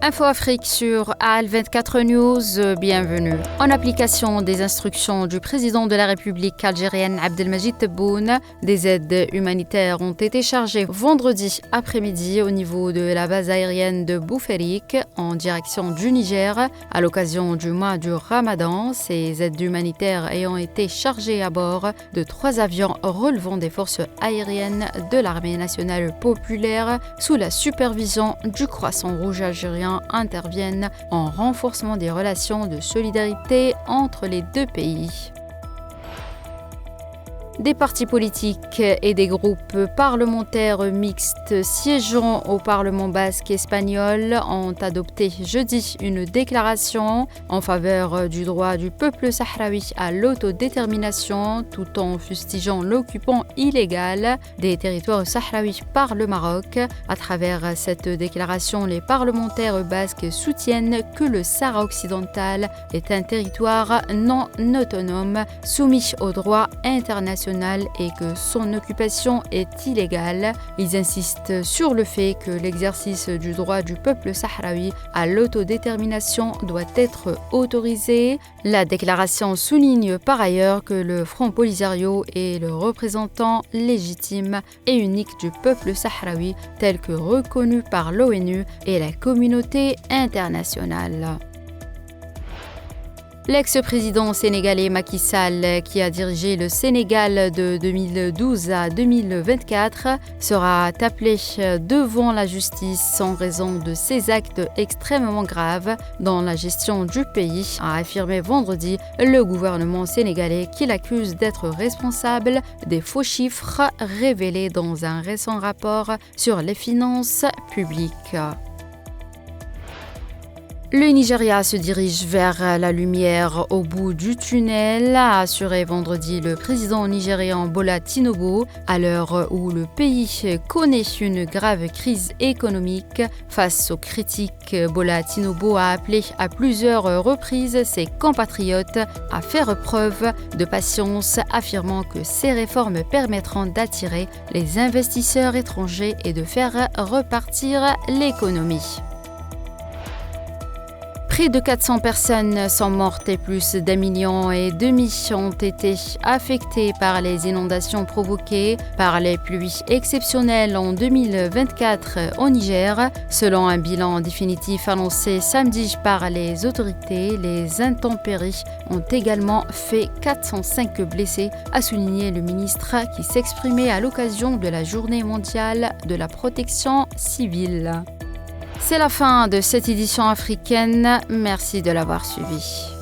Info Afrique sur AL24 News, bienvenue. En application des instructions du président de la République algérienne Abdelmadjid Tebboune, des aides humanitaires ont été chargées vendredi après-midi au niveau de la base aérienne de Bouferik en direction du Niger. À l'occasion du mois du Ramadan, ces aides humanitaires ayant été chargées à bord de 3 avions relevant des forces aériennes de l'armée nationale populaire sous la supervision du Croissant Rouge algérien interviennent en renforcement des relations de solidarité entre les deux pays. Des partis politiques et des groupes parlementaires mixtes siégeant au Parlement basque espagnol ont adopté jeudi une déclaration en faveur du droit du peuple sahraoui à l'autodétermination tout en fustigeant l'occupant illégal des territoires sahraouis par le Maroc. À travers cette déclaration, les parlementaires basques soutiennent que le Sahara occidental est un territoire non autonome soumis au droit international et que son occupation est illégale. Ils insistent sur le fait que l'exercice du droit du peuple sahraoui à l'autodétermination doit être autorisé. La déclaration souligne par ailleurs que le Front Polisario est le représentant légitime et unique du peuple sahraoui tel que reconnu par l'ONU et la communauté internationale. L'ex-président sénégalais Macky Sall, qui a dirigé le Sénégal de 2012 à 2024, sera appelé devant la justice en raison de ses actes extrêmement graves dans la gestion du pays, a affirmé vendredi le gouvernement sénégalais qui l'accuse d'être responsable des faux chiffres révélés dans un récent rapport sur les finances publiques. Le Nigeria se dirige vers la lumière au bout du tunnel, a assuré vendredi le président nigérian Bola Tinubu, à l'heure où le pays connaît une grave crise économique. Face aux critiques, Bola Tinubu a appelé à plusieurs reprises ses compatriotes à faire preuve de patience, affirmant que ces réformes permettront d'attirer les investisseurs étrangers et de faire repartir l'économie. Près de 400 personnes sont mortes et plus d'1,5 million ont été affectées par les inondations provoquées par les pluies exceptionnelles en 2024 au Niger. Selon un bilan définitif annoncé samedi par les autorités, les intempéries ont également fait 405 blessés, a souligné le ministre qui s'exprimait à l'occasion de la Journée mondiale de la protection civile. C'est la fin de cette édition africaine. Merci de l'avoir suivi.